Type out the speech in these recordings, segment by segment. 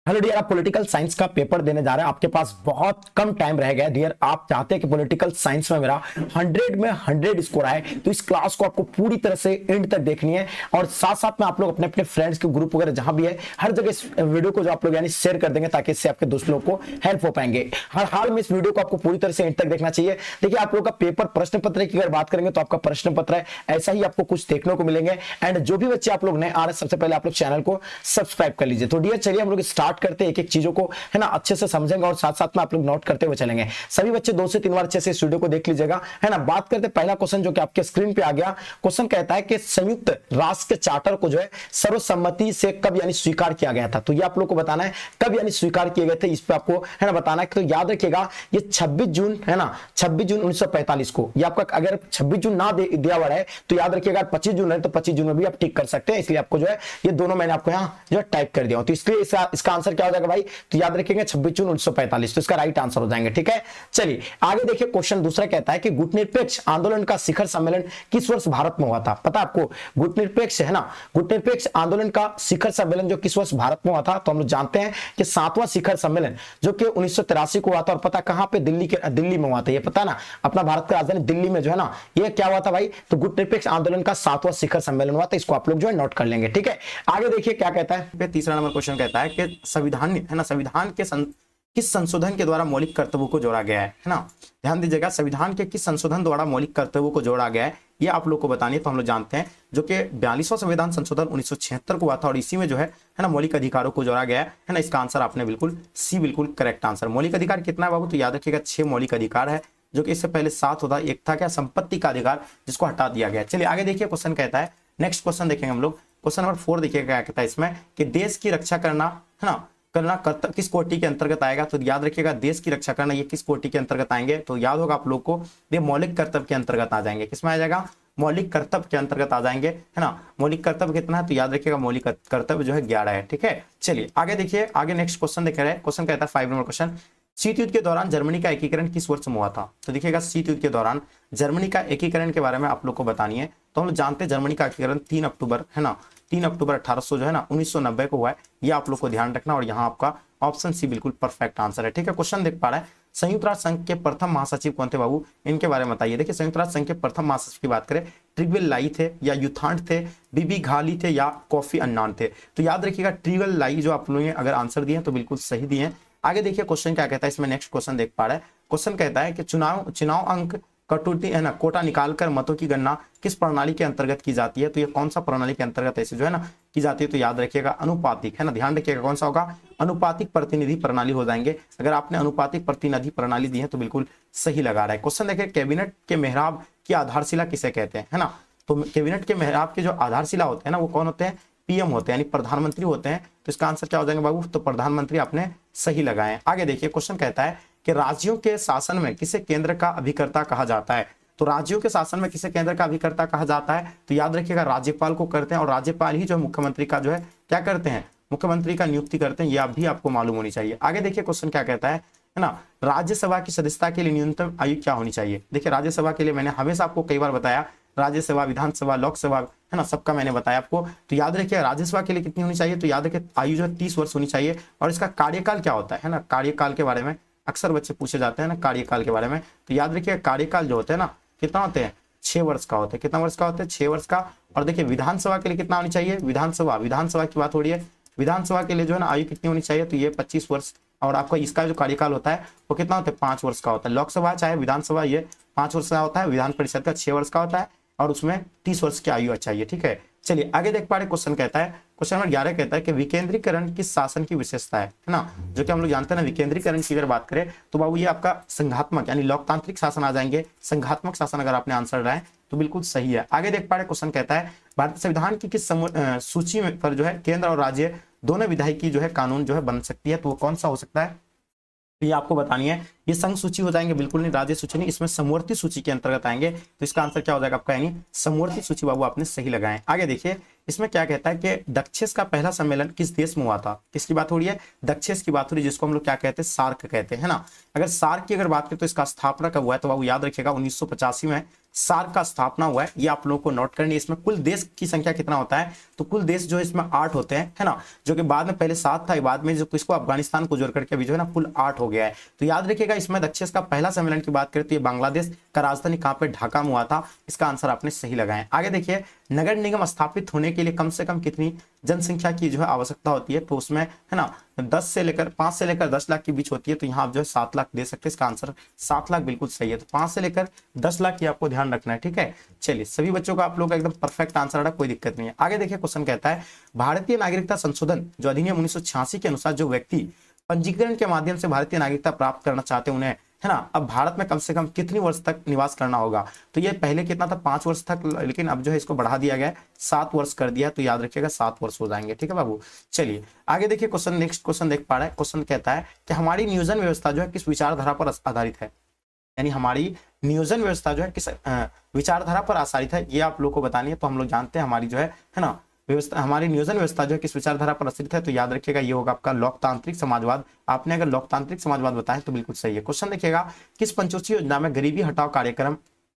Hello dear, आप political science का paper देने जा रहे हैं। आपके पास बहुत कम टाइम रह गया डियर। आप चाहते हैं कि पॉलिटिकल साइंस में मेरा 100 में 100 स्कोर आए, तो इस क्लास को आपको पूरी तरह से एंड तक देखनी है। और साथ साथ में आप लोग अपने अपने फ्रेंड्स के ग्रुप वगैरह जहां भी है, हर जगह इस वीडियो को जो आप लोग यानी शेयर कर देंगे, ताकि इससे आपके दोस्त लोग को हेल्प हो पाएंगे। हर हाल में इस वीडियो को आपको पूरी तरह से एंड तक देखना चाहिए। देखिए, आप लोग का पेपर प्रश्न पत्र की अगर बात करेंगे तो आपका प्रश्न पत्र है, ऐसा ही आपको कुछ देखने को मिलेंगे। एंड जो भी बच्चे आप लोग नए आ रहे हैं, सबसे पहले आप लोग चैनल को सब्सक्राइब कर लीजिए। तो डियर चलिए हम लोग स्टार्ट करते हैं, एक एक चीजों को है ना अच्छे से समझेंगे और साथ साथ में आप लोग नोट करते हुए चलेंगे। सभी बच्चे 2 से 3 बार अच्छे से इस वीडियो को देख लीजिएगा, है ना। बात करते पहला क्वेश्चन जो कि आपके स्क्रीन पे आ गया। क्वेश्चन कहता है कि संयुक्त राष्ट्र के चार्टर को जो है सर्वसम्मति से कब यानी स्वीकार किया गया था। तो ये आप लोग को बताना है कब यानी स्वीकार किए गए थे, इस पे आपको है ना बताना है। तो याद रखिएगा ये 26 जून है ना, 26 जून 1945 को। ये आपका अगर 26 जून ना दिया हुआ है तो याद रखिएगा 25 जून है तो 25 जून में भी आप टिक कर सकते हैं। इसलिए आपको जो है ये दोनों मैंने आपको यहाँ जो टाइप कर दिया। तो इसलिए इसका आंसर क्या हो जाएगा भाई, तो याद रखेंगे 26 जून 1945, तो इसका राइट आंसर हो जाएंगे। ठीक है, चलिए आगे देखिए। क्वेश्चन दूसरा कहता है कि गुटनिरपेक्ष आंदोलन का शिखर सम्मेलन किस वर्ष भारत में हुआ था। पता आपको गुटनिरपेक्ष है ना, गुटनिरपेक्ष आंदोलन का शिखर सम्मेलन जो किस वर्ष भारत में हुआ था, तो हम लोग जानते हैं कि 7वां शिखर सम्मेलन जो कि 1983 को हुआ था। और पता कहां पे, दिल्ली में हुआ था। ये पता ना, अपना भारत की राजधानी दिल्ली में जो है ना, ये क्या हुआ था भाई, तो गुटनिरपेक्ष आंदोलन का 7वां शिखर सम्मेलन हुआ था। इसको आप लोग जो है नोट कर लेंगे। ठीक है, आगे देखिए क्या कहता है। तीसरा नंबर क्वेश्चन कहता है कि संविधान है ना, संविधान के किस संशोधन के द्वारा मौलिक कर्तव्यों को जोड़ा गया है ना। ध्यान दीजिएगा, संविधान के किस संशोधन द्वारा मौलिक कर्तव्यों को जोड़ा गया है, ये आप लोग को बतानी है। तो हम लोग जानते हैं जो कि 42वां संविधान संशोधन 1976 को हुआ था और इसी में जो है ना मौलिक अधिकारों को जोड़ा गया है ना। इसका आंसर आपने बिल्कुल सी, बिल्कुल करेक्ट आंसर। मौलिक अधिकार कितना है बाबू, तो याद रखिएगा 6 मौलिक अधिकार है, जो कि इससे पहले 7 होता। एक था क्या, संपत्ति का अधिकार, जिसको हटा दिया गया। चलिए आगे देखिए, क्वेश्चन कहता है, नेक्स्ट क्वेश्चन देखेंगे हम लोग। क्वेश्चन नंबर 4 देखिएगा क्या कहता है इसमें, कि देश की रक्षा करना है ना, किस कोटि के अंतर्गत आएगा। तो याद रखिएगा देश की रक्षा करना, ये किस कोटि के अंतर्गत आएंगे, तो याद होगा आप लोग को ये मौलिक कर्तव्य के अंतर्गत आ जाएंगे। किसमें आ जाएगा, मौलिक कर्तव्य के अंतर्गत आ जाएंगे, है ना। मौलिक कर्तव्य कितना है, तो याद रखिएगा मौलिक कर्तव्य जो है 11 है। ठीक है, चलिए आगे देखिए। आगे नेक्स्ट क्वेश्चन देख रहे हैं। क्वेश्चन कहता है 5 नंबर क्वेश्चन, शीत युद्ध के दौरान जर्मनी का एकीकरण किस वर्ष में हुआ था। तो देखिएगा शीत युद्ध के दौरान जर्मनी का एकीकरण के बारे में आप लोग को बतानी है। तो हम लोग जानते हैं जर्मनी का एकीकरण 3 अक्टूबर है ना, 3 अक्टूबर 1800 जो है ना 1990 को हुआ है। ये आप लोग को ध्यान रखना, और यहाँ आपका ऑप्शन सी बिल्कुल परफेक्ट आंसर है। ठीक है, क्वेश्चन देख पा रहे हैं, संयुक्त राष्ट्र संघ के प्रथम महासचिव कौन थे बाबू, इनके बारे में बताइए। देखिए संयुक्त राष्ट्र संघ के प्रथम महासचिव की बात करें, ट्रिगवेल लाई थे या युथांड थे, बीबी घाली थे या कोफी अन्नान थे। तो याद रखिएगा ट्रिगवेल लाई जो आप लोगों ने अगर आंसर दिए तो बिल्कुल सही दिए हैं। आगे देखिए क्वेश्चन क्या कहता है इसमें। नेक्स्ट क्वेश्चन देख पा रहे हैं। क्वेश्चन कहता है कि चुनाव अंक कटौती है ना, कोटा निकालकर मतों की गणना किस प्रणाली के अंतर्गत की जाती है। तो ये कौन सा प्रणाली के अंतर्गत ऐसे जो है ना की जाती है, तो याद रखिएगा अनुपातिक है ना। ध्यान रखिएगा कौन सा होगा, अनुपातिक प्रतिनिधि प्रणाली हो जाएंगे। अगर आपने अनुपातिक प्रतिनिधि प्रणाली दी है तो बिल्कुल सही लगा रहा है। क्वेश्चन देखिए, कैबिनेट के मेहराब की आधारशिला किसे कहते हैं, है ना। तो कैबिनेट के मेहराब के जो आधारशिला होते हैं ना, वो कौन होते हैं, पीएम होते हैं, यानी प्रधानमंत्री होते हैं। तो इसका आंसर क्या हो जाएगा बाबू, तो प्रधानमंत्री आपने सही लगाए। आगे देखिए, क्वेश्चन कहता है कि राज्यों के शासन में किसे केंद्र का अभिकर्ता कहा जाता है। तो राज्यों के शासन में किसे केंद्र का अभिकर्ता कहा जाता है, तो याद रखिएगा राज्यपाल को करते हैं, और राज्यपाल ही जो है मुख्यमंत्री का जो है क्या करते हैं, मुख्यमंत्री का नियुक्ति करते हैं। ये आप भी आपको मालूम होनी चाहिए। आगे देखिए क्वेश्चन क्या कहता है ना, राज्यसभा की सदस्यता के लिए न्यूनतम आयु क्या होनी चाहिए। देखिए राज्यसभा के लिए मैंने हमेशा आपको कई बार बताया, राज्यसभा, विधानसभा, लोकसभा है ना, सबका मैंने बताया आपको। तो याद रखिए राज्यसभा के लिए कितनी होनी चाहिए, तो याद रखिए आयु जो है 30 वर्ष होनी चाहिए। और इसका कार्यकाल क्या होता है ना, कार्यकाल के बारे में अक्सर बच्चे पूछे जाते हैं ना, कार्यकाल के बारे में। तो याद रखिए कार्यकाल जो होता है ना कितना होते हैं, 6 वर्ष का होता है। कितना वर्ष का होता है, 6 वर्ष का। और देखिए विधानसभा के लिए कितना होनी चाहिए, विधानसभा की बात हो रही है। विधानसभा के लिए जो है ना आयु कितनी होनी चाहिए, तो ये 25 वर्ष। और आपका इसका जो कार्यकाल होता है वो कितना होता है, 5 वर्ष का होता है। लोकसभा चाहे विधानसभा ये 5 वर्ष का होता है, विधान परिषद का 6 वर्ष का होता है, और उसमें 30 वर्ष की आयु चाहिए। ठीक है, चलिए आगे देख पा रहे। क्वेश्चन कहता है, क्वेश्चन नंबर 11 कहता है कि विकेंद्रीकरण किस शासन की विशेषता है ना। जो कि हम लोग जानते हैं ना, विकेंद्रीकरण की अगर बात करें तो बाबू ये आपका संघात्मक यानी लोकतांत्रिक शासन आ जाएंगे। संघात्मक शासन अगर आपने आंसर रहा है तो बिल्कुल सही है। आगे देख पा रहे क्वेश्चन कहता है, भारतीय संविधान की किस सूची में पर जो है केंद्र और राज्य दोनों विधायी की जो है कानून जो है बन सकती है, तो वो कौन सा हो सकता है, ये आपको बतानी है। ये संघ सूची हो जाएंगे, बिल्कुल नहीं राज्य सूची नहीं, इसमें समवर्ती सूची के अंतर्गत आएंगे। तो इसका आंसर क्या हो जाएगा आपका, यानी समवर्ती सूची बाबू आपने सही लगाए। आगे देखिए, इसमें क्या कहता है कि दक्षेस का पहला सम्मेलन किस देश में हुआ था, किसकी बात हो रही है, दक्षेस की बात हो रही है, जिसको हम लोग क्या कहते हैं, सार्क कहते हैं, है ना। अगर सार्क की अगर बात करें तो इसका स्थापना कब हुआ है, तो बाबू याद रखिएगा 1985 में सार्क का स्थापना हुआ है। ये आप लोगों को नोट करनी है। इसमें कुल देश की संख्या कितना होता है, तो कुल देश जो है इसमें 8 होते हैं, है ना, जो कि बाद में पहले 7 था, बाद में जो इसको अफगानिस्तान को जोड़ करके अभी जो है ना कुल 8 हो गया है। तो याद रखिएगा इसमें दक्षेस का पहला सम्मेलन की बात करें तो ये बांग्लादेश का राजधानी कहाँ पे, ढाका में हुआ था। इसका आंसर आपने सही लगाया। आगे देखिए, नगर निगम स्थापित होने के लिए कम से कम कितनी जनसंख्या की जो है आवश्यकता होती है, तो उसमें है ना 5 से लेकर 10 लाख के बीच होती है। तो यहाँ आप जो है 7 लाख दे सकते हैं। इसका आंसर 7 लाख बिल्कुल सही है। तो 5 से लेकर 10 लाख की आपको ध्यान रखना है, ठीक है। चलिए, सभी बच्चों का आप लोग का एकदम परफेक्ट आंसर आ, कोई दिक्कत नहीं है। आगे देखिए, क्वेश्चन कहता है भारतीय नागरिकता संशोधन जो अधिनियम 1986 के अनुसार जो व्यक्ति पंजीकरण के माध्यम से भारतीय नागरिकता प्राप्त करना चाहते हैं उन्हें, है ना, अब भारत में कम से कम कितनी वर्ष तक निवास करना होगा। तो ये पहले कितना था, 5 वर्ष तक, लेकिन अब जो है इसको बढ़ा दिया गया है, 7 वर्ष कर दिया। तो याद रखिएगा 7 वर्ष हो जाएंगे, ठीक है बाबू। चलिए आगे देखिए, क्वेश्चन नेक्स्ट क्वेश्चन देख पा रहे हैं। क्वेश्चन कहता है कि हमारी नियोजन व्यवस्था जो है किस विचारधारा पर आधारित है, यानी हमारी नियोजन व्यवस्था जो है किस विचारधारा पर आधारित है, ये आप लोग को बतानी है। तो हम लोग जानते हैं हमारी जो है ना व्यवस्था, हमारी नियोजन व्यवस्था जो है किस विचारधारा पर आश्रित है, तो याद रखिएगा ये होगा आपका लोकतांत्रिक समाजवाद। आपने अगर लोकतांत्रिक समाजवाद बताया तो बिल्कुल सही है। क्वेश्चन देखिएगा, किस पंचवर्षीय योजना में गरीबी हटाओ कार्यक्रम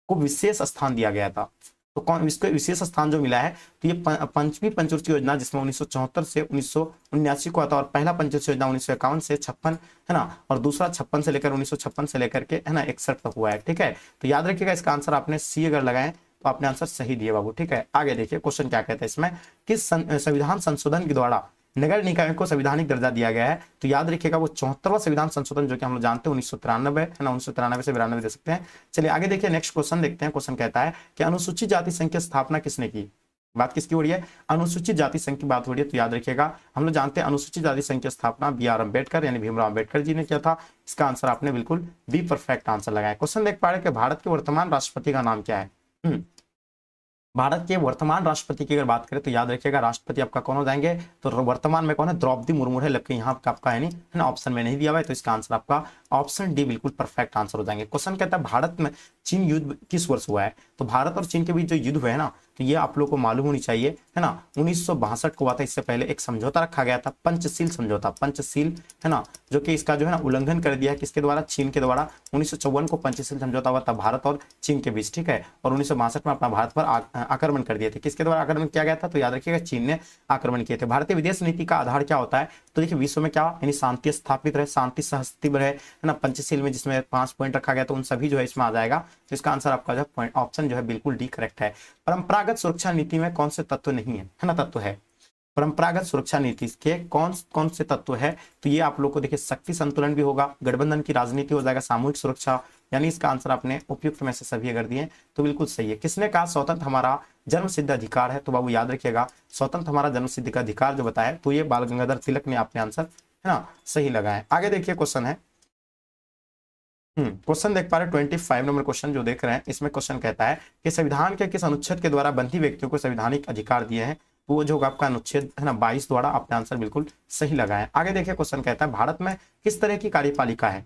को विशेष स्थान दिया गया था, तो कौन इसको विशेष स्थान जो मिला है, तो ये पंचवी पंचवर्षीय योजना जिसमें 1974 से 1979 को आता है, और पहला पंचवर्षीय योजना 1951 से 56, है ना, और दूसरा 56 से लेकर 1956 से लेकर के, है ना, 61 तक हुआ है, ठीक है। तो याद रखिएगा इसका आंसर आपने सी अगर लगाए तो आपने आंसर सही दिए बाबू, ठीक है। आगे देखिए, क्वेश्चन क्या कहते हैं इसमें, किस संविधान संशोधन के द्वारा नगर निकाय को संवैधानिक दर्जा दिया गया है, तो याद रखिएगा वो 74वां संविधान संशोधन जो कि हम लोग जानते हैं 1993 है ना, 1993 से 92 दे सकते हैं। चलिए आगे देखिए, नेक्स्ट क्वेश्चन देखते हैं। क्वेश्चन कहता है कि अनुसूचित जाति संघ की स्थापना किसने की, बात किसकी हो रही है, अनुसूचित जाति संघ की बात हो रही है। तो याद रखिएगा हम लोग जानते हैं अनुसूचित जाति संघ की स्थापना BR अम्बेडकर यानी भीमराव अम्बेडकर जी ने किया था। इसका आंसर आपने बिल्कुल बी परफेक्ट आंसर लगाया। क्वेश्चन देख पा रहे कि भारत के वर्तमान राष्ट्रपति का नाम क्या है। भारत के वर्तमान राष्ट्रपति की अगर बात करें तो याद रखिएगा राष्ट्रपति आपका कौन हो जाएंगे, तो वर्तमान में कौन है, द्रौपदी मुर्मू है। लेकिन यहाँ आपका है नहीं, है ना, ऑप्शन में नहीं दिया हुआ है। तो इसका आंसर आपका ऑप्शन डी बिल्कुल परफेक्ट आंसर हो जाएंगे। क्वेश्चन कहता है भारत में चीन युद्ध किस वर्ष हुआ है, तो भारत और चीन के बीच जो युद्ध हुआ है ना, तो ये आप लोग को मालूम होनी चाहिए, है ना, 1962 को हुआ था। इससे पहले एक समझौता रखा गया था, पंचशील समझौता, पंचशील, है ना, जो कि इसका जो है ना उल्लंघन कर दिया किसके द्वारा, चीन के द्वारा। 1954 को पंचशील समझौता हुआ था भारत और चीन के बीच, ठीक है। और 1962 में अपना भारत पर आक्रमण कर दिए थे। किसके द्वारा आक्रमण किया गया था, तो याद रखिएगा चीन ने आक्रमण किए थे। भारतीय विदेश नीति का आधार क्या होता है, तो देखिए विश्व में क्या, यानी शांति स्थापित रहे, शांति सहस्तित्व रहे, है ना। पंचशील में जिसमें 5 पॉइंट रखा गया तो उन सभी जो है इसमें आ जाएगा। तो इसका आंसर आपका जो है ऑप्शन जो है बिल्कुल डी करेक्ट है। परंपरागत सुरक्षा नीति में कौन से तत्व नहीं है, है ना, तत्व है परंपरागत सुरक्षा नीति के कौन कौन से तत्व है, तो ये आप लोग को देखिए शक्ति संतुलन भी होगा, गठबंधन की राजनीति हो जाएगा, सामूहिक सुरक्षा, यानी इसका आंसर आपने उपयुक्त में से सभी अगर दिए तो बिल्कुल सही है। किसने कहा स्वतंत्र हमारा जन्म सिद्ध अधिकार है, तो बाबू याद रखिएगा स्वतंत्र हमारा जन्म सिद्ध का अधिकार जो बताया तो ये बाल गंगाधर तिलक ने आपने आंसर, है ना, सही लगाया। आगे देखिए क्वेश्चन है, क्वेश्चन देख पा रहे 25 नंबर क्वेश्चन जो देख रहे हैं, इसमें क्वेश्चन कहता है कि संविधान के किस अनुच्छेद के द्वारा बंदी व्यक्तियों को संवैधानिक अधिकार दिए हैं, तो वो जो होगा आपका अनुच्छेद, है ना, 22 द्वारा। आपने आंसर बिल्कुल सही लगाया। आगे देखिए क्वेश्चन कहता है भारत में किस तरह की कार्यपालिका है,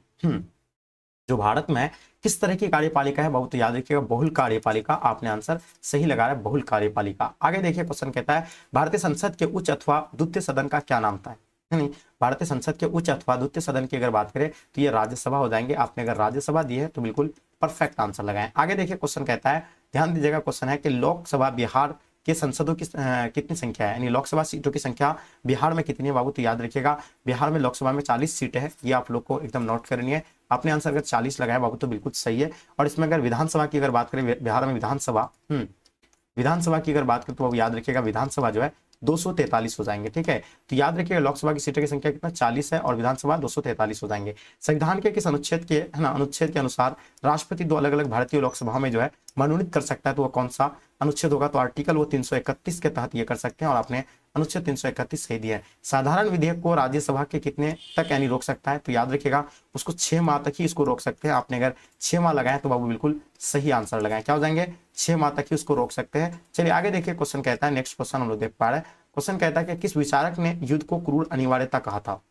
जो भारत में किस तरह की कार्यपालिका है, बहुत याद रखिएगा बहुल कार्यपालिका। आपने आंसर सही लगा रहा है, बहुल कार्यपालिका। आगे देखिए क्वेश्चन कहता है भारतीय संसद के उच्च अथवा द्वितीय सदन का क्या नाम था, नहीं, भारतीय संसद के उच्च अथवा द्वितीय सदन की अगर बात करें तो ये राज्यसभा हो जाएंगे। आपने अगर राज्यसभा दी है तो बिल्कुल परफेक्ट आंसर लगाएं। आगे देखिए क्वेश्चन कहता है, ध्यान दीजिएगा, क्वेश्चन है कि लोकसभा बिहार के संसदों की कितनी संख्या है, यानी लोकसभा सीटों की संख्या बिहार में कितनी है बाबू, तो याद रखिएगा बिहार में लोकसभा में 40 सीटें हैं। ये आप लोग को एकदम नोट करनी है। आपने आंसर अगर 40 लगाया बाबू तो बिल्कुल सही है। और इसमें अगर विधानसभा की अगर बात करें, बिहार में विधानसभा की अगर बात करें तो वो याद रखिएगा विधानसभा जो है 243 हो जाएंगे, ठीक है। तो याद रखिएगा लोकसभा की सीटों की संख्या कितना 40 है और विधानसभा 243 हो जाएंगे। संविधान के किस अनुच्छेद के, है ना, अनुच्छेद के अनुसार राष्ट्रपति 2 अलग अलग भारतीय लोकसभा में जो है मनोनीत कर सकता है, तो वो कौन सा अनुच्छेद होगा, तो आर्टिकल वो 331 के तहत ये कर सकते हैं। और आपने अनुच्छेद 331 सही दिया है। साधारण विधेयक को राज्यसभा के कितने तक यानी रोक सकता है, तो याद रखिएगा उसको 6 माह तक ही इसको रोक सकते हैं। आपने अगर 6 माह लगाए तो बाबू बिल्कुल सही आंसर लगाए, क्या हो जाएंगे, 6 माह तक ही उसको रोक सकते हैं। चलिए आगे देखिए क्वेश्चन कहता है, नेक्स्ट क्वेश्चन हम लोग देख पा रहे हैं। क्वेश्चन कहता है कि किस विचारक ने युद्ध को क्रूर अनिवार्यता कहा था।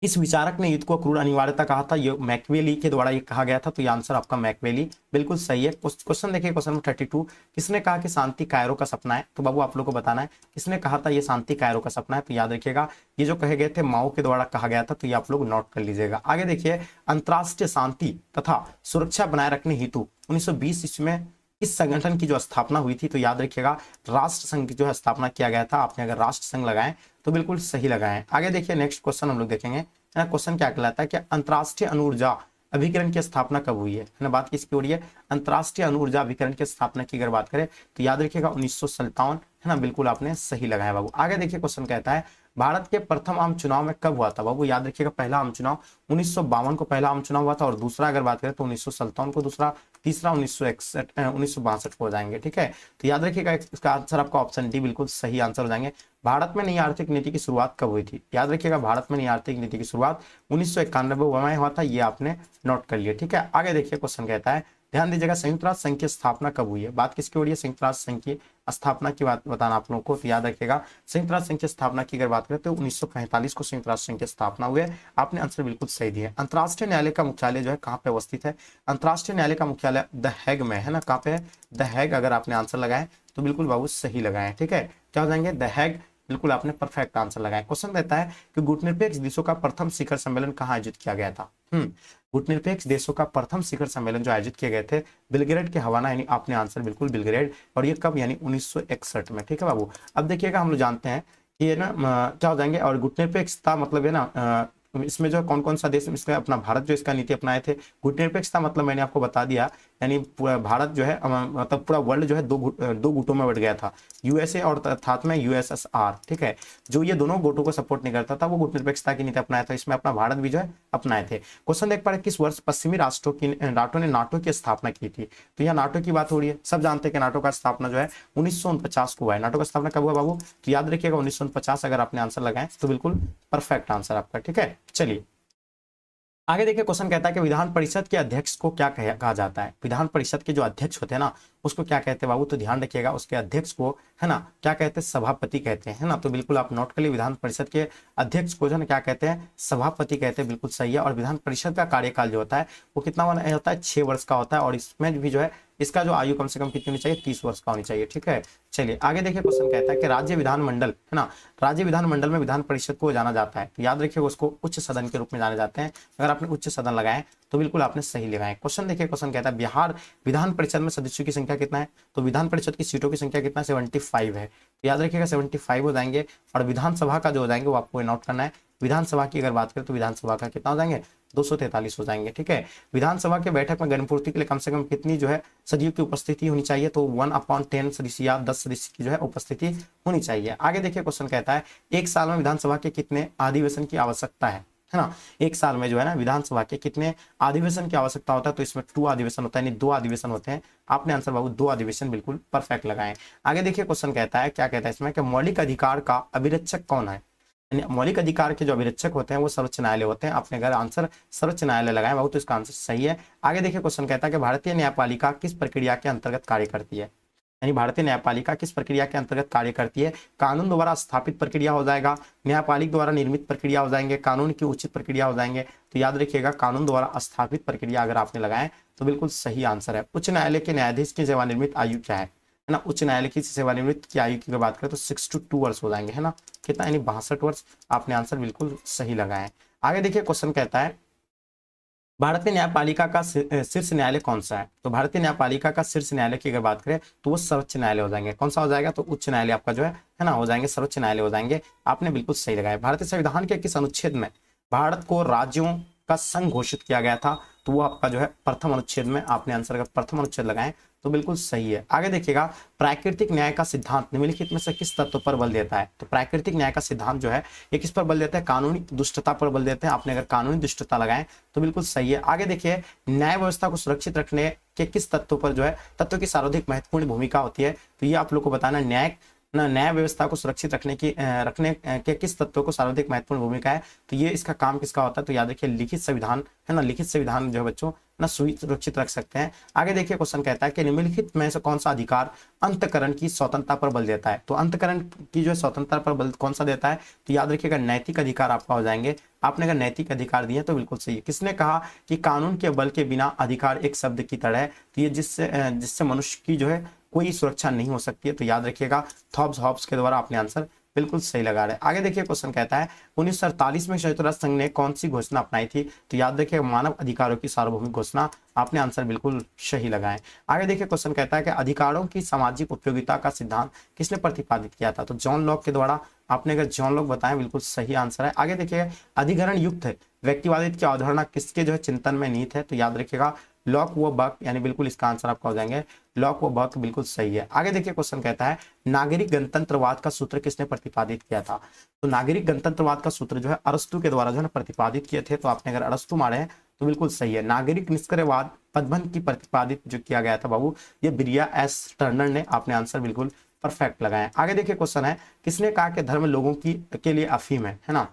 इस विचारक ने युद्ध को क्रूर अनिवार्यता कहा था, ये मैकियावेली के द्वारा ये कहा गया था, तो ये आंसर आपका मैकियावेली बिल्कुल सही है। क्वेश्चन देखिए, क्वेश्चन नंबर 32, किसने कहा कि शांति कायरो का सपना है? तो बाबू आप लोग को बताना है किसने कहा था ये शांति कायरो का सपना है। तो याद रखिएगा ये जो कहे गए थे माओ के द्वारा कहा गया था, तो ये आप लोग नोट कर लीजिएगा। आगे देखिए, अंतरराष्ट्रीय शांति तथा सुरक्षा बनाए रखने हेतु 1920 ईस्वी में इस संगठन की जो स्थापना हुई थी, तो याद रखिएगा राष्ट्र संघ की जो है स्थापना किया गया था। आपने अगर राष्ट्र संघ लगाएं तो बिल्कुल सही लगाएं। आगे देखिए नेक्स्ट क्वेश्चन हम लोग देखेंगे। क्वेश्चन क्या कहलाता है कि अंतरराष्ट्रीय अणु ऊर्जा अभिकरण की स्थापना कब हुई है ना? बात किसकी हो रही है? अंतरराष्ट्रीय अणु ऊर्जा अभिकरण की स्थापना की अगर बात करें तो याद रखिएगा 1957 है ना, बिल्कुल आपने सही लगाया बाबू। आगे देखिए क्वेश्चन कहता है भारत के प्रथम आम चुनाव में कब हुआ था? बाबू याद रखिएगा पहला आम चुनाव 1952 को पहला आम चुनाव हुआ था, और दूसरा अगर बात करें तो 1957 को दूसरा, तीसरा 1962 को हो जाएंगे। ठीक है, तो याद रखिएगा इसका आंसर आपका ऑप्शन डी बिल्कुल सही आंसर हो जाएंगे। भारत में नई आर्थिक नीति की शुरुआत कब हुई थी? याद रखिएगा भारत में नई आर्थिक नीति की शुरुआत 1991 में हुआ था, ये आपने नोट कर लिया। ठीक है, आगे देखिए क्वेश्चन कहता है ध्यान दीजिएगा संयुक्त राष्ट्र संघ की स्थापना कब हुई है? बात किसकी हो रही है? संयुक्त राष्ट्र संघ की स्थापना की बात बताना आप लोगों को। तो याद रखिएगा संयुक्त राष्ट्र संघ की स्थापना की अगर बात करें तो 1945 को संयुक्त राष्ट्र संघ की स्थापना हुई है। आपने आंसर बिल्कुल सही दिया। अंतर्राष्ट्रीय न्यायालय का मुख्यालय जो है कहाँ पे अवस्थित है? अंतर्राष्ट्रीय न्यायालय का मुख्यालय द हैग में है ना। कहाँ पे है? The Hague. अगर आपने आंसर लगाए तो बिल्कुल बाबू सही लगाए। ठीक है, क्या हो जाएंगे? द हैग, बिल्कुल आपने परफेक्ट आंसर लगाया। क्वेश्चन रहता है कि गुटनिरपेक्ष देशों का प्रथम शिखर सम्मेलन कहाँ आयोजित किया गया था? गुटनिरपेक्ष देशों का प्रथम शिखर सम्मेलन जो आयोजित किए गए थे बेलग्रेड के हवाना, यानी आपने आंसर बिल्कुल बेलग्रेड, और ये कब? यानी 1961 में। ठीक है बाबू, अब देखिएगा हम लोग जानते हैं कि ये ना क्या हो जाएंगे, और गुटनिरपेक्षता मतलब है ना इसमें जो कौन कौन सा देश इसका अपना भारत जो इसका नीति अपनाए थे। गुटनिरपेक्षता मतलब मैंने आपको बता दिया, यानी पूरा भारत जो है मतलब पूरा वर्ल्ड जो है दो गुटों में बट गया था, यूएसए और साथ में यूएसएसआर। ठीक है, जो ये दोनों गुटों को सपोर्ट नहीं करता था वो गुटनिरपेक्षता की नीति अपनाया था, इसमें अपना भारत भी जो है अपनाए थे। क्वेश्चन देख पा रहे किस वर्ष पश्चिमी राष्ट्रों की ने नाटो की स्थापना की थी? तो यहाँ नाटो की बात हो रही है। सब जानते हैं कि नाटो का स्थापना जो है 1949 को हुआ है। नाटो का स्थापना कब हुआ बाबू? तो याद रखिएगा 1949। अगर आपने आंसर लगाए तो बिल्कुल परफेक्ट आंसर आपका। ठीक है, चलिए आगे देखिए क्वेश्चन कहता है कि विधान परिषद के अध्यक्ष को क्या कहा जाता है? विधान परिषद के जो अध्यक्ष होते हैं ना उसको क्या कहते हैं बाबू? तो ध्यान रखिएगा उसके अध्यक्ष को है ना क्या कहते हैं? सभापति कहते हैं, है ना। तो बिल्कुल आप नोट कर लिए, विधान परिषद के अध्यक्ष को जो है क्या कहते हैं? सभापति कहते हैं, बिल्कुल सही है। और विधान परिषद का कार्यकाल जो होता है वो कितना होता है? 6 वर्ष का होता है, और इसमें भी जो है इसका जो आयु कम से कम कितनी होनी चाहिए? 30 वर्ष का होनी चाहिए। ठीक है, चलिए आगे देखिए क्वेश्चन कहता है कि राज्य विधानमंडल है ना, राज्य विधानमंडल में विधान परिषद को जाना जाता है, तो याद रखिए उसको उच्च सदन के रूप में जाने जाते हैं। अगर आपने उच्च सदन लगाए तो बिल्कुल आपने सही लगाए। क्वेश्चन देखिए, क्वेश्चन कहता है बिहार विधान परिषद में सदस्यों की संख्या कितना है? तो विधान परिषद की सीटों की संख्या कितना? 75 है। तो याद रखिएगा 75 हो जाएंगे, और विधानसभा का जो हो जाएंगे वो आपको नोट करना है। विधानसभा की अगर बात करें तो विधानसभा का कितना हो जाएंगे? 243 हो जाएंगे। ठीक है, विधानसभा के बैठक में गणपूर्ति के लिए कम से कम कितनी जो है सदस्यों की उपस्थिति होनी चाहिए? तो 1/10 सदस्य या 10 सदस्य की जो है उपस्थिति होनी चाहिए। आगे देखिए क्वेश्चन कहता है एक साल में विधानसभा के कितने अधिवेशन की आवश्यकता है ना? एक साल में जो है ना विधानसभा के कितने अधिवेशन की आवश्यकता होता है? तो इसमें 2 अधिवेशन होता है, यानी 2 अधिवेशन होते हैं। आपने आंसर बाबू 2 अधिवेशन बिल्कुल परफेक्ट लगाए। आगे देखिए क्वेश्चन कहता है क्या कहता है इसमें कि मौलिक अधिकार का अभिरक्षक कौन है? मौलिक अधिकार के जो अभिरक्षक होते हैं वो सर्वोच्च न्यायालय होते हैं। आपने अगर आंसर सर्वोच्च न्यायालय लगाए बाबू तो इसका आंसर सही है। आगे देखिए क्वेश्चन कहता है कि भारतीय न्यायपालिका किस प्रक्रिया के अंतर्गत कार्य करती है? यानी भारतीय न्यायपालिका किस प्रक्रिया के अंतर्गत कार्य करती है? कानून द्वारा स्थापित प्रक्रिया हो जाएगा, न्यायपालिका द्वारा निर्मित प्रक्रिया हो जाएंगे, कानून की उचित प्रक्रिया हो जाएंगे। तो याद रखिएगा कानून द्वारा स्थापित प्रक्रिया अगर आपने लगाए तो बिल्कुल सही आंसर है। उच्च न्यायालय के न्यायाधीश की सेवानिवृत्त आयु क्या है ना? उच्च न्यायालय की सेवानिवृत्त की आयु की बात करें तो 62 वर्ष हो जाएंगे, है ना। कितना? यानी 62 वर्ष। आपने आंसर बिल्कुल सही लगाए। आगे देखिए क्वेश्चन कहता है भारतीय न्यायपालिका का शीर्ष न्यायालय कौन सा है? तो भारतीय न्यायपालिका का शीर्ष न्यायालय की अगर बात करें तो वो सर्वोच्च न्यायालय हो जाएंगे। कौन सा हो जाएगा? तो उच्च न्यायालय आपका जो है ना हो जाएंगे, सर्वोच्च न्यायालय हो जाएंगे। आपने बिल्कुल सही लगाया। भारतीय संविधान के किस अनुच्छेद में भारत को राज्यों का संघ घोषित किया गया था? तो वो आपका जो है प्रथम अनुच्छेद में। आपने आंसर अगर प्रथम अनुच्छेद लगाएं तो बिल्कुल सही है। आगे देखिएगा प्राकृतिक न्याय का सिद्धांत निम्नलिखित में से किस तत्व पर बल देता है? तो प्राकृतिक न्याय का सिद्धांत जो है ये किस पर बल देता है? कानूनी दुष्टता पर बल देते हैं। आपने अगर कानूनी दुष्टता लगाएं तो बिल्कुल सही है। आगे देखिए न्याय व्यवस्था को सुरक्षित रखने के किस तत्व पर जो है तत्व की सर्वाधिक महत्वपूर्ण भूमिका होती है? तो ये आप लोग को बताना न्याय ना न्याय व्यवस्था को सुरक्षित रखने के किस तत्व को सर्वाधिक महत्वपूर्ण भूमिका है, तो ये इसका काम किसका होता है, तो याद रखिए लिखित संविधान है ना, लिखित संविधान जो है बच्चों ना सुरक्षित रख सकते हैं। आगे देखिए क्वेश्चन कहता है कि निम्नलिखित में से कौन सा अधिकार अंतकरण की स्वतंत्रता पर बल देता है, तो अंतकरण की जो है स्वतंत्रता पर बल कौन सा देता है, तो याद रखिएगा नैतिक अधिकार आपका हो जाएंगे। आपने अगर नैतिक अधिकार दिए तो बिल्कुल सही है। किसने कहा कि कानून के बल के बिना अधिकार एक शब्द की तरह है, तो ये जिससे मनुष्य की जो है कोई सुरक्षा नहीं हो सकती है, तो याद रखिएगा थॉमस हॉब्स के द्वारा आपने आंसर बिल्कुल सही लगा रहे हैं। आगे देखिए क्वेश्चन कहता है 1947 में संयुक्त राष्ट्र संघ ने कौन सी घोषणा अपनाई थी, तो याद रखिए मानव अधिकारों की सार्वभौमिक घोषणा, आपने आंसर बिल्कुल सही लगाए। आगे देखिए क्वेश्चन कहता है कि अधिकारों की सामाजिक उपयोगिता का सिद्धांत किसने प्रतिपादित किया था, तो जॉन लॉक के द्वारा, आपने अगर जॉन लॉक बताएं बिल्कुल सही आंसर है। आगे देखिए अधिग्रहण युक्त व्यक्तिवादिता की अवधारणा किसके जो है चिंतन में निहित है, तो याद रखिएगा लॉक व बक, यानी बिल्कुल इसका आंसर आपका हो जाएंगे लॉक व बक, बिल्कुल सही है। आगे देखिए क्वेश्चन कहता है नागरिक गणतंत्रवाद का सूत्र किसने प्रतिपादित किया था, तो नागरिक गणतंत्रवाद का सूत्र जो है अरस्तु के द्वारा जो है प्रतिपादित किए थे, तो आपने अगर अरस्तु मारे हैं तो बिल्कुल सही है। नागरिक निष्क्रियवाद पदबंध की प्रतिपादित जो किया गया था बाबू, ये ब्रिया एस टर्नर ने, आपने आंसर बिल्कुल परफेक्ट लगाए। आगे देखिए क्वेश्चन है किसने कहा कि धर्म लोगों की के लिए अफीम है ना,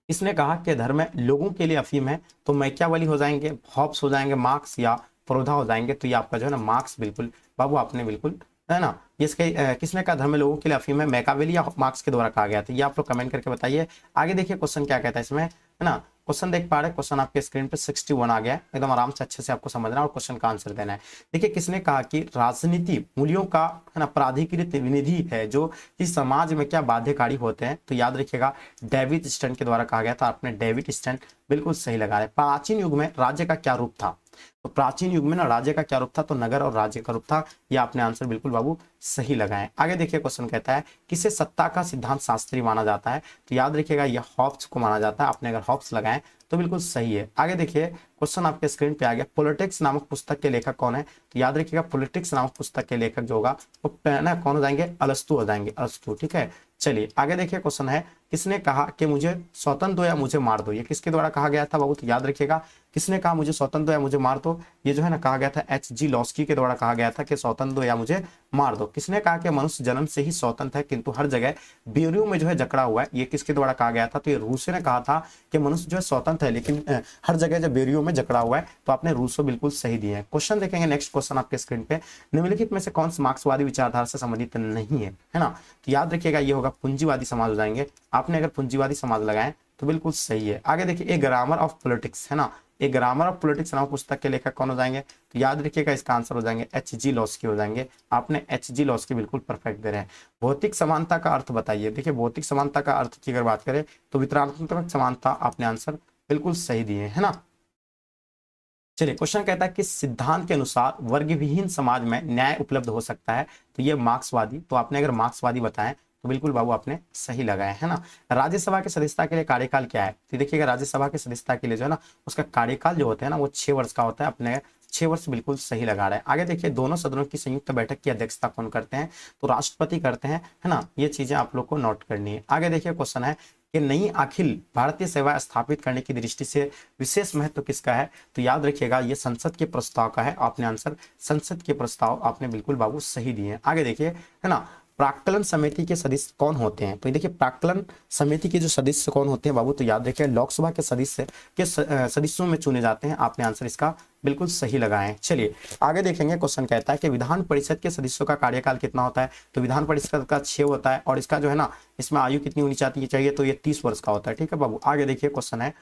इसने कहा कि धर्म लोगों के लिए अफीम है, तो मैकियावेली हो जाएंगे, हॉब्स हो जाएंगे, मार्क्स या प्रोधा हो जाएंगे, तो ये आपका जो है ना मार्क्स बिल्कुल बाबू आपने बिल्कुल है ना। इसके किसने कहा धर्म लोगों के लिए अफीम है, मैकियावेली या मार्क्स के द्वारा कहा गया था, ये आप लोग कमेंट करके बताइए। आगे देखिए क्वेश्चन क्या कहता है इसमें, है ना, क्वेश्चन देख पा रहे हैं, क्वेश्चन आपके स्क्रीन पे 61 आ गया है, एकदम आराम से अच्छे से आपको समझना है और क्वेश्चन का आंसर देना है। देखिए किसने कहा कि राजनीति मूल्यों का है ना प्राधिकृत विनिधि है जो इस समाज में क्या बाध्यकारी होते हैं, तो याद रखिएगा डेविड स्टैंड के द्वारा कहा गया था, आपने डेविड स्टैंड बिल्कुल सही लगा रहे। प्राचीन युग में राज्य का क्या रूप था, तो प्राचीन युग में ना राज्य का क्या रूप था, तो नगर और राज्य का रूप था, ये आपने आंसर बिल्कुल बाबू सही लगाए। आगे देखिए क्वेश्चन कहता है किसे सत्ता का सिद्धांत शास्त्री माना जाता है, तो याद रखिएगा यह हॉब्स को माना जाता है, आपने अगर हॉब्स लगाए तो बिल्कुल सही है। आगे देखिए क्वेश्चन आपके स्क्रीन पे आ गया, पॉलिटिक्स नामक पुस्तक के लेखक कौन है, तो याद रखिएगा पॉलिटिक्स नामक पुस्तक के लेखक जो होगा वो ना कौन हो जाएंगे, अरस्तु हो जाएंगे, अरस्तु, ठीक है। चलिए आगे देखिए क्वेश्चन है किसने कहा कि मुझे स्वतंत्र दो या मुझे मार दो, ये किसके द्वारा कहा गया था बाबू, तो याद रखिएगा किसने कहा मुझे स्वतंत्र दो या मुझे मार दो, ये जो है ना कहा गया था एच.जी. लॉस्की के द्वारा कहा गया था कि स्वतंत्र दो या मुझे मार दो। किसने कहा कि मनुष्य जन्म से ही स्वतंत्र है किंतु हर जगह बेरियों में जो है जकड़ा हुआ है, ये किसके द्वारा कहा गया था, तो ये रूसो ने कहा था कि मनुष्य जो है स्वतंत्र है लेकिन हर जगह जो बेरियों में जकड़ा हुआ है, तो आपने रूसो बिल्कुल सही दिए हैं। क्वेश्चन देखेंगे नेक्स्ट क्वेश्चन आपके स्क्रीन पे, निम्नलिखित में से कौन सा मार्क्सवादी विचारधारा से संबंधित नहीं है, है ना, तो याद रखिएगा ये होगा पूंजीवादी समाज हो जाएंगे, आपने अगर पूंजीवादी समाज लगाए तो बिल्कुल सही है। आगे देखिए ए ग्रामर ऑफ पॉलिटिक्स, है ना, ए ग्रामर ऑफ पॉलिटिक्स नामक पुस्तक के लेखक कौन हो जाएंगे, तो याद रखिएगा इसका आंसर हो जाएंगे एच.जी. लॉस्की हो जाएंगे, आपने एच.जी. लॉस्की बिल्कुल परफेक्ट दे रहे हैं। भौतिक समानता का अर्थ बताइए, देखिए भौतिक समानता का अर्थ की अगर बात करें तो वितरणात्मक समानता, आपने आंसर बिल्कुल सही दिए, है ना। चलिए क्वेश्चन कहता है कि सिद्धांत के अनुसार वर्गविहीन समाज में न्याय उपलब्ध हो सकता है, तो ये मार्क्सवादी, तो आपने अगर मार्क्सवादी बताएं तो बिल्कुल बाबू आपने सही लगाया, है ना। राज्यसभा के सदस्यता के लिए कार्यकाल क्या है, तो देखिएगा राज्यसभा के सदस्यता के लिए जो है ना उसका कार्यकाल जो होता है ना वो 6 वर्ष का होता है, अपने 6 वर्ष बिल्कुल सही लगा रहे हैं। आगे देखिए दोनों सदनों की संयुक्त बैठक की अध्यक्षता कौन करते हैं, तो राष्ट्रपति करते हैं, है ना, ये चीजें आप लोग को नोट करनी है। आगे देखिए क्वेश्चन है कि नई अखिल भारतीय सेवा स्थापित करने की दृष्टि से विशेष महत्व किसका है, तो याद रखिएगा ये संसद के प्रस्ताव का है, आपने आंसर संसद के प्रस्ताव आपने बिल्कुल बाबू सही दिए हैं। आगे देखिए, है ना, प्राक्कलन समिति के सदस्य कौन होते हैं, तो देखिए प्राक्कलन समिति के जो सदस्य कौन होते हैं बाबू, तो याद रखिए लोकसभा के सदस्यों में चुने जाते हैं, आपने आंसर इसका बिल्कुल सही लगाएं। चलिए आगे देखेंगे, क्वेश्चन कहता है कि विधान परिषद के सदस्यों का कार्यकाल कितना होता है, तो विधान परिषद का 6 होता है और इसका जो है ना इसमें आयु कितनी होनी चाहिए, तो ये 30 वर्ष का होता है, ठीक है बाबू। आगे देखिए क्वेश्चन है,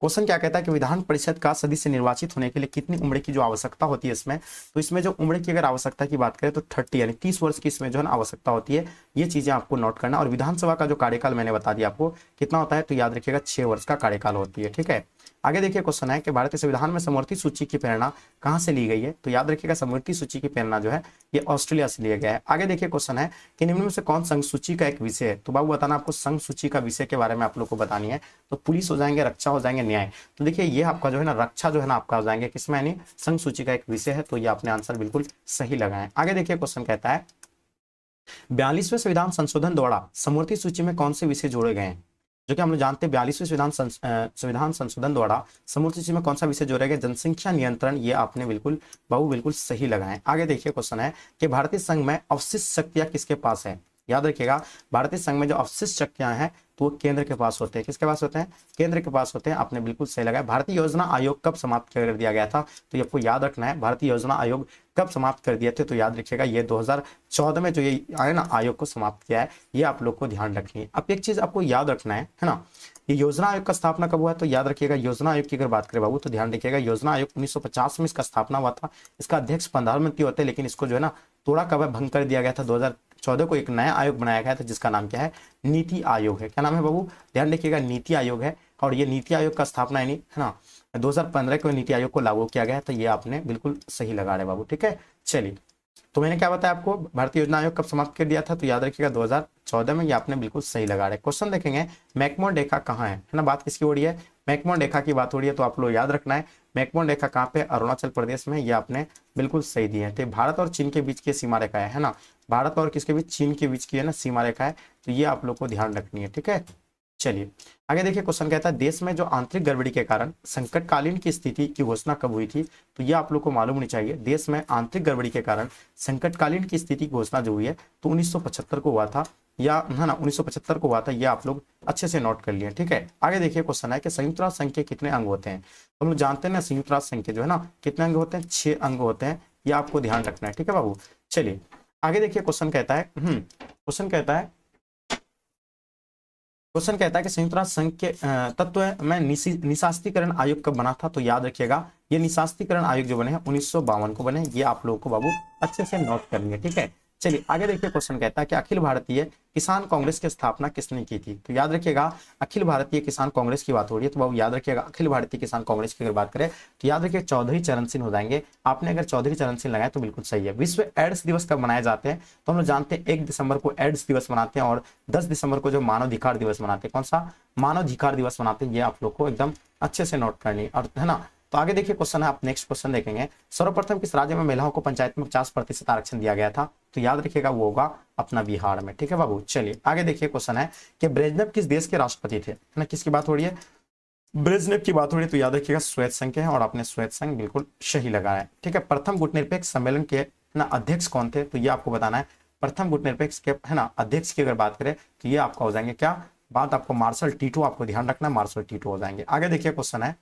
क्वेश्चन क्या कहता है कि विधान परिषद का सदस्य निर्वाचित होने के लिए कितनी उम्र की जो आवश्यकता होती है इसमें, तो इसमें जो उम्र की अगर आवश्यकता की बात करें तो 30 यानी 30 वर्ष की इसमें जो है ना आवश्यकता होती है, ये चीजें आपको नोट करना। और विधानसभा का जो कार्यकाल मैंने बता दिया आपको कितना होता है, तो याद रखिएगा 6 वर्ष का कार्यकाल होती है, ठीक है। आगे देखिए क्वेश्चन है कि भारतीय संविधान में समवर्ती सूची की प्रेरणा कहां से ली गई है, तो याद रखिएगा समवर्ती सूची की प्रेरणा जो है ये ऑस्ट्रेलिया से लिया गया है। आगे देखिए क्वेश्चन है कि निम्न में से कौन संघ सूची का एक विषय है, तो बाबू बताना आपको संघ सूची का विषय के बारे में आप लोग को बतानी है, तो पुलिस हो जाएंगे, रक्षा हो जाएंगे, न्याय, तो देखिए ये आपका जो है ना रक्षा जो है ना आपका हो जाएंगे किसमें, यानी संघ सूची का एक विषय है, तो ये आपने आंसर बिल्कुल सही लगाए। आगे देखिए क्वेश्चन कहता है 42वें संविधान संशोधन द्वारा समवर्ती सूची में कौन से विषय जोड़े गए हैं, जो कि हम लोग जानते हैं 42वें संविधान संशोधन द्वारा समूल सूची में कौन सा विषय जोड़ा गया, जनसंख्या नियंत्रण। ये आपने बिल्कुल बाबू बिल्कुल सही लगाए। आगे देखिए क्वेश्चन है कि भारतीय संघ में अवशिष्ट शक्तियां किसके पास है। याद रखिएगा भारतीय संघ में जो अवशिष्ट शक्तियां हैं तो वो केंद्र के पास होते हैं। किसके पास होते हैं, केंद्र के पास होते हैं। आपने बिल्कुल सही लगाया। भारतीय योजना आयोग कब समाप्त कर दिया गया था, तो ये आपको याद रखना है। भारतीय योजना आयोग कब समाप्त कर दिए थे, तो याद रखिएगा ये 2014 में जो ये आया ना आयोग को समाप्त किया है, ये आप लोग को ध्यान रखनी है। अब एक चीज आपको याद रखना है ना, ये योजना आयोग का स्थापना कब हुआ, तो याद रखिएगा योजना आयोग की अगर बात करें बाबू तो ध्यान रखिएगा योजना आयोग 1950 में इसका स्थापना हुआ था। इसका अध्यक्ष प्रधानमंत्री होते हैं, लेकिन इसको जो है ना थोड़ा कब भंग कर दिया गया था। 2014 को एक नया आयोग बनाया गया था जिसका नाम क्या है, नीति आयोग है। क्या नाम है बाबू, ध्यान रखिएगा नीति आयोग है। और ये नीति आयोग का स्थापना है ना 2015 को नीति आयोग को लागू किया गया। तो ये आपने बिल्कुल सही लगा रहे बाबू, ठीक है। चलिए तो मैंने क्या बताया आपको, भारतीय योजना आयोग कब समाप्त कर दिया था, तो याद रखिएगा 2014 में। ये आपने बिल्कुल सही लगा रहे। क्वेश्चन देखेंगे मैकमोहन रेखा कहाँ है ना, बात किसकी हो रही है, मैकमोहन रेखा की बात हो रही है। तो आप लोग याद रखना है मैकमोहन रेखा कहाँ पे, अरुणाचल प्रदेश में। ये आपने बिल्कुल सही दी है। तो भारत और चीन के बीच की सीमा रेखा है ना, भारत और किसके बीच, चीन के बीच की है ना सीमा रेखा है। तो ये आप लोग को ध्यान रखनी है, ठीक है। चलिए आगे देखिए क्वेश्चन कहता है देश में जो आंतरिक गड़बड़ी के कारण संकटकालीन की स्थिति की घोषणा कब हुई थी, तो ये आप लोग को मालूम होनी चाहिए। देश में आंतरिक गड़बड़ी के कारण संकटकालीन की स्थिति की घोषणा जो हुई है तो 1975 को हुआ था, या है ना 1975 को हुआ था। ये आप लोग अच्छे से नोट कर लिए, ठीक है। आगे देखिए क्वेश्चन है कि संयुक्त राष्ट्र संघ के कितने अंग होते हैं। हम लोग जानते हैं ना संयुक्त राष्ट्र संघ के जो है ना कितने अंग होते हैं, 6 अंग होते हैं। ये आपको ध्यान रखना है, ठीक है बाबू। चलिए आगे देखिए क्वेश्चन कहता है क्वेश्चन कहता है कि संयुक्त राष्ट्र संघ के तत्व में निशास्तीकरण आयोग कब बना था, तो याद रखिएगा ये निशास्तीकरण आयोग जो बने हैं 1952 को बने। ये आप लोगों को बाबू अच्छे से नोट करनी है, ठीक है। चलिए आगे देखिए क्वेश्चन कहता है कि अखिल भारतीय किसान कांग्रेस की स्थापना किसने की थी, तो याद रखिएगा अखिल भारतीय किसान कांग्रेस की बात हो रही है। तो बाबू याद रखिएगा अखिल भारतीय किसान कांग्रेस की अगर बात करें तो याद रखिए चौधरी चरण सिंह हो जाएंगे। आपने अगर चौधरी चरण सिंह लगाए तो बिल्कुल सही है। विश्व एड्स दिवस कब मनाए जाते हैं, तो हम लोग जानते हैं 1 दिसंबर को एड्स दिवस मनाते हैं और 10 दिसंबर को जो मानवाधिकार दिवस मनाते हैं। कौन सा, मानवाधिकार दिवस मनाते हैं। ये आप लोग को एकदम अच्छे से नोट करनी और है ना। तो आगे देखिए क्वेश्चन है, आप नेक्स्ट क्वेश्चन देखेंगे सर्वप्रथम किस राज्य में महिलाओं को पंचायत में 50% आरक्षण दिया गया था, तो याद रखिएगा वो होगा अपना बिहार में, ठीक है बाबू। चलिए आगे देखिए क्वेश्चन है कि ब्रेजनेव किस देश के राष्ट्रपति थे, है ना, किसकी बात हो रही है, ब्रेजनेव की बात हो रही है। तो याद रखिएगा श्वेत संघ के हैं और आपने श्वेत संघ बिल्कुल सही लगाया है, ठीक है। प्रथम गुटनिरपेक्ष सम्मेलन के ना अध्यक्ष कौन थे, तो ये आपको बताना है। प्रथम गुटनिरपेक्ष के है ना अध्यक्ष की अगर बात करें तो ये आपका हो जाएंगे क्या, बात आपको मार्शल टीटो, आपको ध्यान रखना मार्शल टीटो हो जाएंगे। आगे देखिए क्वेश्चन है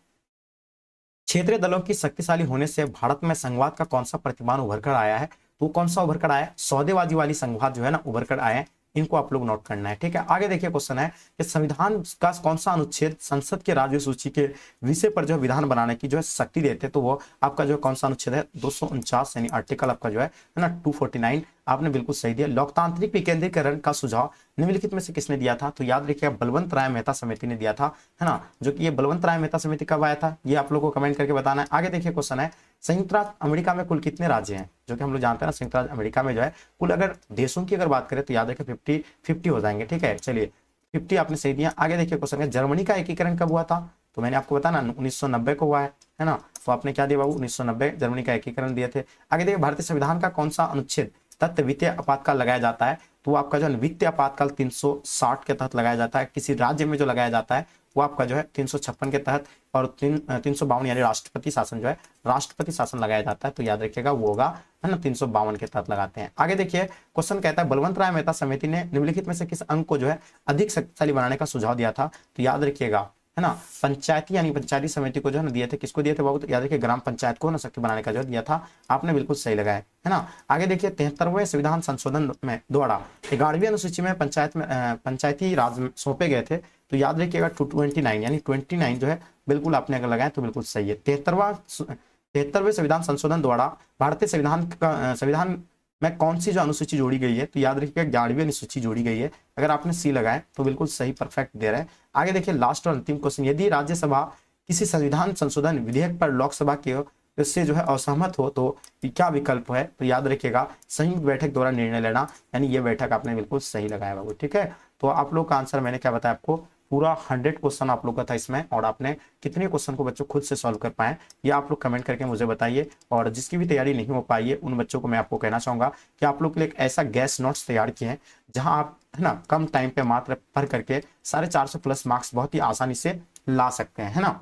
क्षेत्रीय दलों की शक्तिशाली होने से भारत में संघवाद का कौन सा प्रतिमान उभर कर आया है, तो कौन सा उभर कर आया, सौदेबाजी वाली संघवाद जो है ना उभर कर आए हैं। इनको आप लोग नोट करना है, ठीक है। आगे देखिए क्वेश्चन है कि संविधान का कौन सा अनुच्छेद संसद के राज्य सूची के विषय पर जो विधान बनाने की जो है शक्ति देते, तो वो आपका जो कौन सा अनुच्छेद है 249 यानी आर्टिकल आपका जो है ना 249। आपने बिल्कुल सही दिया। लोकतांत्रिक विकेंद्रीकरण का सुझाव निम्नलिखित में से किसने दिया था, तो याद रखिए बलवंत राय मेहता समिति ने दिया था, है ना। जो कि ये बलवंत राय मेहता समिति कब आया था, ये आप लोगों को कमेंट करके बताना है। आगे देखिए क्वेश्चन है संयुक्त राष्ट्र अमेरिका में कुल कितने राज्य हैं, जो कि हम लोग जानते हैं ना संयुक्त राष्ट्र अमेरिका में जो है कुल अगर देशों की अगर बात करें तो याद रखिए 50-50 हो जाएंगे, ठीक है। चलिए 50 आपने सही दिया। आगे देखिए क्वेश्चन है जर्मनी का एकीकरण कब हुआ था, तो मैंने आपको बताया ना 1990 को हुआ है ना। तो आपने क्या दिया बाबू 1990 जर्मनी का एकीकरण दिए थे। आगे देखिए भारतीय संविधान का कौन सा अनुच्छेद तत्व वित्तीय आपातकाल लगाया जाता है, तो आपका जो वित्तीय आपातकाल 360 के तहत लगाया जाता है। किसी राज्य में जो लगाया जाता है वो आपका जो है 356 के तहत और 352 यानी राष्ट्रपति शासन जो है राष्ट्रपति शासन लगाया जाता है। तो याद रखिएगा वो होगा है ना 352 के तहत लगाते हैं। आगे देखिए क्वेश्चन कहता है बलवंत राय मेहता समिति ने निम्नलिखित में से किस अंग को जो है अधिक शक्तिशाली बनाने का सुझाव दिया था, तो याद रखिएगा है ना पंचायती यानी पंचायती समिति को जो है ना दिए थे। किसको दिए थे बाबू, तो याद रखिए ग्राम पंचायत को ना शक्ति बनाने का जो दिया था। आपने बिल्कुल सही लगाया है ना। आगे देखिए 73वें संविधान संशोधन में द्वारा 11वीं अनुसूची में पंचायती राज सौंपे गए थे, तो याद रखिएगा 229 यानी 29 जो है बिल्कुल आपने अगर लगाया तो बिल्कुल सही है। 73वें संविधान संशोधन द्वारा भारतीय संविधान में कौन सी जो अनुसूची जोड़ी गई है, तो याद रखिएगा 11वीं अनुसूची जोड़ी गई है। अगर आपने सी लगाए तो बिल्कुल सही परफेक्ट दे रहे हैं। आगे देखिए लास्ट और अंतिम क्वेश्चन, यदि राज्यसभा किसी संविधान संशोधन विधेयक पर लोकसभा के इससे जो है असहमत हो तो क्या विकल्प है, तो याद रखिएगा संयुक्त बैठक द्वारा निर्णय लेना, यानी ये बैठक आपने बिल्कुल सही लगाया बाबू, ठीक है। तो आप लोग का आंसर मैंने क्या बताया आपको पूरा 100 क्वेश्चन आप लोग का था इसमें, और आपने कितने क्वेश्चन को बच्चों खुद से सॉल्व कर पाए ये आप लोग कमेंट करके मुझे बताइए। और जिसकी भी तैयारी नहीं हो पाई है उन बच्चों को मैं आपको कहना चाहूंगा कि आप लोग के लिए एक ऐसा गैस नोट्स तैयार किए हैं जहां आप है ना कम टाइम पे मात्र पढ़ करके 450 प्लस मार्क्स बहुत ही आसानी से ला सकते हैं, है ना।